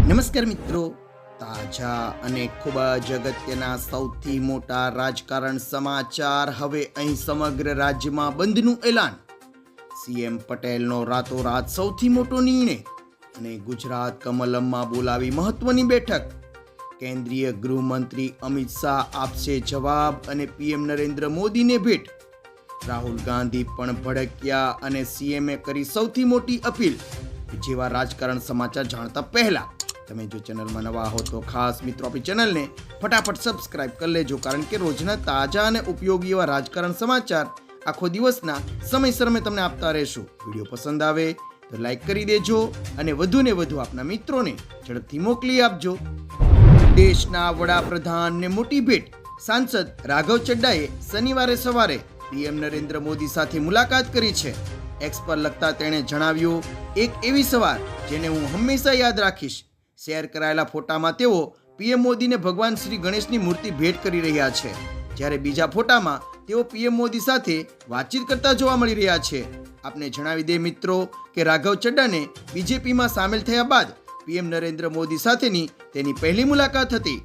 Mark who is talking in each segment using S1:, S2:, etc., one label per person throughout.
S1: નમસ્કાર મિત્રો, તાજા અને ખૂબ જ અગત્યના સૌથી મોટા રાજકારણ સમાચાર. હવે અહીં સમગ્ર રાજ્યમાં બંધનું એલાન. સીએમ પટેલનો રાતોરાત સૌથી મોટો નિર્ણય અને ગુજરાત કમલમમાં બોલાવી મહત્વની બેઠક. કેન્દ્રીય ગૃહમંત્રી અમિત શાહ આપશે જવાબ અને પીએમ નરેન્દ્ર મોદીને ભેટ. રાહુલ ગાંધી પણ ભડક્યા અને સીએમએ કરી સૌથી મોટી અપીલ. જેવા રાજકારણ સમાચાર જાણતા પહેલા તમે જો ચેનલમાં નવા હો તો ખાસ મિત્રો આપણી ચેનલને ફટાફટ સબસ્ક્રાઇબ કરી લેજો, કારણ કે રોજના તાજા અને ઉપયોગી એવા રાજકારણ સમાચાર આખો દિવસના સમયસર અમે તમને આપતા રહેશું. વિડીયો પસંદ આવે તો લાઈક કરી દેજો અને વધુને વધુ આપના મિત્રોને ઝડપથી મોકલી આપજો. દેશના વડાપ્રધાનને મોટી ભેટ. સાંસદ રાઘવ ચડ્ડાએ શનિવારે સવારે પીએમ નરેન્દ્ર મોદી સાથે મુલાકાત કરી છે. એક્સ પર લખતા તેણે જણાવ્યું, એક એવી સવાર જેને હું હંમેશા યાદ રાખીશ. શેર કરાયેલા ફોટામાં તેઓ પીએમ મોદીને ભગવાન શ્રી ગણેશની મૂર્તિ ભેટ કરી રહ્યા છે, જ્યારે બીજા ફોટામાં તેઓ પીએમ મોદી સાથે વાતચીત કરતા જોવા મળી રહ્યા છે. આપને જણાવી દે મિત્રો કે રાઘવ ચડ્ડાને બીજેપીમાં સામેલ થયા બાદ પીએમ નરેન્દ્ર મોદી સાથેની તેની પહેલી મુલાકાત હતી.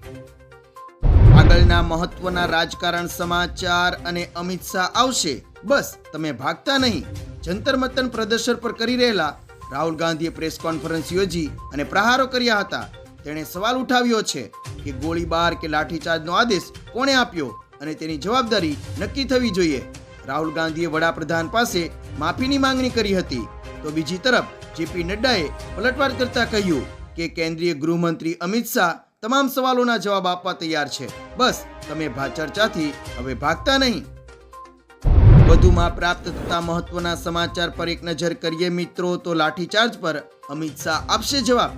S1: આગળના મહત્વના રાજકારણ સમાચાર. અને અમિત શાહ આવશે, બસ તમે ભાગતા નહીં. જંતર મંતર પ્રદર્શન પર કરી રહેલા રાહુલ ગાંધીએ પ્રેસ કોન્ફરન્સ યોજી અને પ્રહારો કર્યા હતા. તેણે સવાલ ઉઠાવ્યો છે કે ગોળીબાર કે લાઠીચાર્જનો આદેશ કોણે આપ્યો અને તેની જવાબદારી નક્કી થવી જોઈએ. રાહુલ ગાંધીએ વડાપ્રધાન પાસે માફીની માંગણી કરી હતી, તો બીજી તરફ જેપી નડ્ડાએ પલટવાર કરતા કહ્યું કે કેન્દ્રીય ગૃહમંત્રી અમિત શાહ તમામ સવાલોના જવાબ આપવા તૈયાર છે, બસ તમે ચર્ચાથી હવે ભાગતા નહીં. વધુમાં પ્રાપ્ત થતા મહત્વના સમાચાર પર એક નજર કરીએ મિત્રો, તો લાઠીચાર્જ પર અમિત શાહ આપશે જવાબ.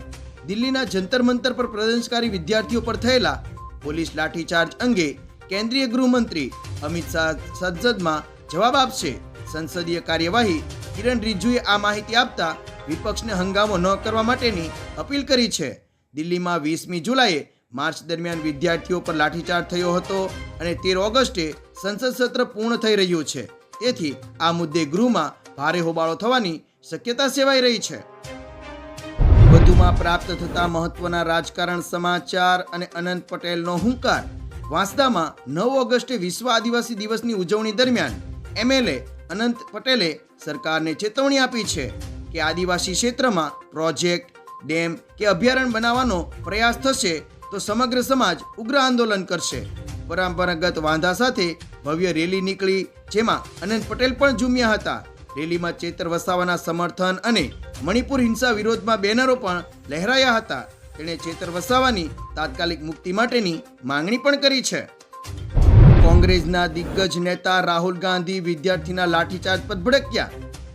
S1: દિલ્હીના જંતર મંતર પર પ્રદર્શનકારી વિદ્યાર્થીઓ પર થયેલા પોલીસ લાઠીચાર્જ અંગે કેન્દ્રીય ગૃહમંત્રી અમિત શાહ સંસદમાં જવાબ આપશે. સંસદીય કાર્યવાહી કિરણ રિજ્જુએ આ માહિતી આપતા વિપક્ષને હંગામો ન કરવા માટેની અપીલ કરી છે. દિલ્હીમાં 20મી જુલાઈએ માર્ચ દરમિયાન વિદ્યાર્થીઓ પર લાઠીચાર્જ થયો હતો અને 13 ઓગસ્ટે સંસદ સત્ર પૂર્ણ થઈ રહ્યું છે. તેથી આ મુદ્દે ગૃહમાં ભારે હોબાળો થવાની શક્યતા સેવાઈ રહી છે. વધુમાં પ્રાપ્ત થતા મહત્વના રાજકારણ સમાચાર. અને અનંત પટેલનો હુંકાર. વાંસદામાં 9 ઓગસ્ટે વિશ્વ આદિવાસી દિવસની ઉજવણી દરમિયાન એમએલએ અનંત પટેલે સરકારને ચેતવણી આપી છે કે આદિવાસી ક્ષેત્રમાં પ્રોજેક્ટ, ડેમ કે અભયારણ્ય બનાવવાનો પ્રયાસ થશે તો સમગ્ર સમાજ ઉગ્ર આંદોલન કરશે. પરંપરાગત વાંધા સાથે ભવ્ય રેલી નીકળી, જેમાં અનંત પટેલ પણ ઝૂમ્યા હતા. રેલીમાં ચેતર વસાવાના સમર્થન અને મણિપુર હિંસા વિરોધમાં બેનરો પણ લહેરાયા હતા. તેણે ચેતર વસાવાની તાત્કાલિક મુક્તિ માટેની માંગણી પણ કરી છે. કોંગ્રેસના દિગ્ગજ નેતા રાહુલ ગાંધી વિદ્યાર્થીના લાઠીચાર્જ પર ભડક્યા.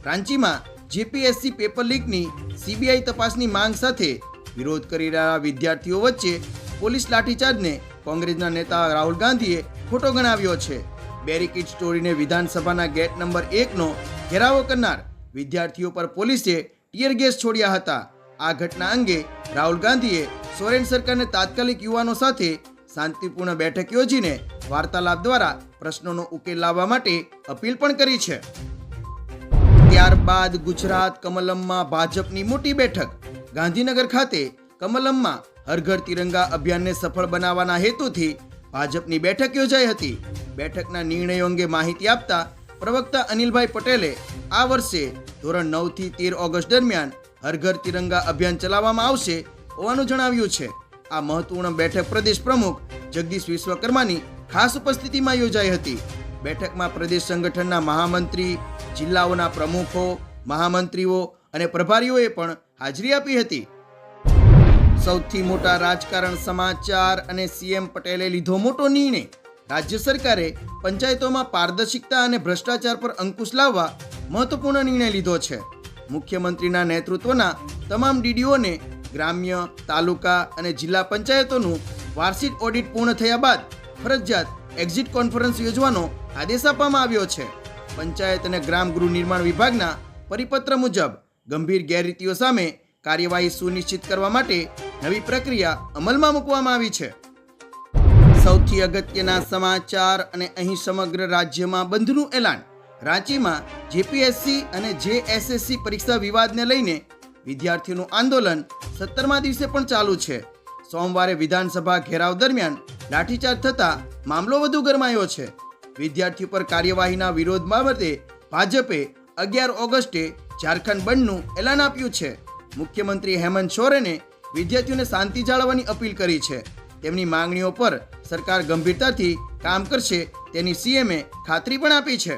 S1: રાંચીમાં જેપીએસસી પેપર લીકની સીબીઆઈ તપાસની માંગ સાથે વિરોધ કરી રહ્યા વિદ્યાર્થીઓ વચ્ચે પોલીસ લાઠીચાર્જને કોંગ્રેસના નેતા રાહુલ ગાંધીએ ખોટો ગણાવ્યો છે. બેરિકેડ તોડીને વિધાનસભાના ગેટ નંબર 1નો ઘેરાવો કરનાર વિદ્યાર્થીઓ પર પોલીસે ટીયર ગેસ છોડ્યા હતા. આ ઘટના અંગે રાહુલ ગાંધીએ સોરેન સરકારને તાત્કાલિક યુવાનો સાથે શાંતિપૂર્ણ બેઠક યોજીને વાર્તાલાપ દ્વારા પ્રશ્નોનો ઉકેલ લાવવા માટે અપીલ પણ કરી છે. ત્યારબાદ ગુજરાત કમલમમાં ભાજપની મોટી બેઠક. ગાંધીનગર ખાતે કમલમમાં હર ઘર તિરંગા અભિયાનને સફળ બનાવવાના હેતુથી ભાજપની બેઠક યોજાઈ હતી. બેઠકના નિર્ણયો અંગે માહિતી આપતા પ્રવક્તા અનિલભાઈ પટેલે આ વર્ષે ધોરણ 9 થી 13 ઓગસ્ટ દરમિયાન હર ઘર તિરંગા અભિયાન ચલાવવામાં આવશે હોવાનું જણાવ્યું છે. આ મહત્વપૂર્ણ બેઠક પ્રદેશ પ્રમુખ જગદીશ વિશ્વકર્માની ખાસ ઉપસ્થિતિમાં યોજાઈ હતી. બેઠકમાં પ્રદેશ સંગઠનના મહામંત્રી, જિલ્લાઓના પ્રમુખો, મહામંત્રીઓ અને પ્રભારીઓએ પણ હાજરી આપી હતી. સૌથી મોટા રાજકારણ સમાચાર. અને સીએમ પટેલે લીધો મોટો નિર્ણય. રાજ્ય સરકારે પંચાયતોમાં પારદર્શિકતા અને ભ્રષ્ટાચાર પર અંકુશ લાવવા મહત્વપૂર્ણ નિર્ણય લીધો છે. મુખ્યમંત્રીના નેતૃત્વના તમામ ડીડીઓને ગ્રામ્ય, તાલુકા અને જિલ્લા પંચાયતોનું વાર્ષિક ઓડિટ પૂર્ણ થયા બાદ ફરજિયાત એક્ઝિટ કોન્ફરન્સ યોજવાનો આદેશ આપવામાં આવ્યો છે. પંચાયત અને ગ્રામ ગૃહ નિર્માણ વિભાગના પરિપત્ર મુજબ ગંભીર ગેરરીતિઓ સામે કાર્યવાહી સુનિશ્ચિત કરવા માટે નવી પ્રક્રિયા અમલમાં મૂકવામાં આવી છે. સૌથી અગત્યના સમાચાર. અને અહીં સમગ્ર રાજ્યમાં બંધનું એલાન. રાંચીમાં જેપીએસસી અને જેએસએસસી પરીક્ષા વિવાદને લઈને વિદ્યાર્થીઓનું આંદોલન 17મા દિવસે પણ ચાલુ છે. સોમવારે વિધાનસભા ઘેરાવ દરમિયાન લાઠીચાર્જ થતા મામલો વધુ ગરમાયો છે. વિદ્યાર્થીઓ પર કાર્યવાહીના વિરોધ બાબતે ભાજપે 11 ઓગસ્ટે ઝારખંડ બંધનું એલાન આપ્યું છે. મુખ્યમંત્રી હેમંત સોરેને વિદ્યાર્થીઓને શાંતિ જાળવવાની અપીલ કરી છે. તેમની માંગણીઓ પર સરકાર ગંભીરતાથી કામ કરશે તેની સીએમએ ખાતરી પણ આપી છે.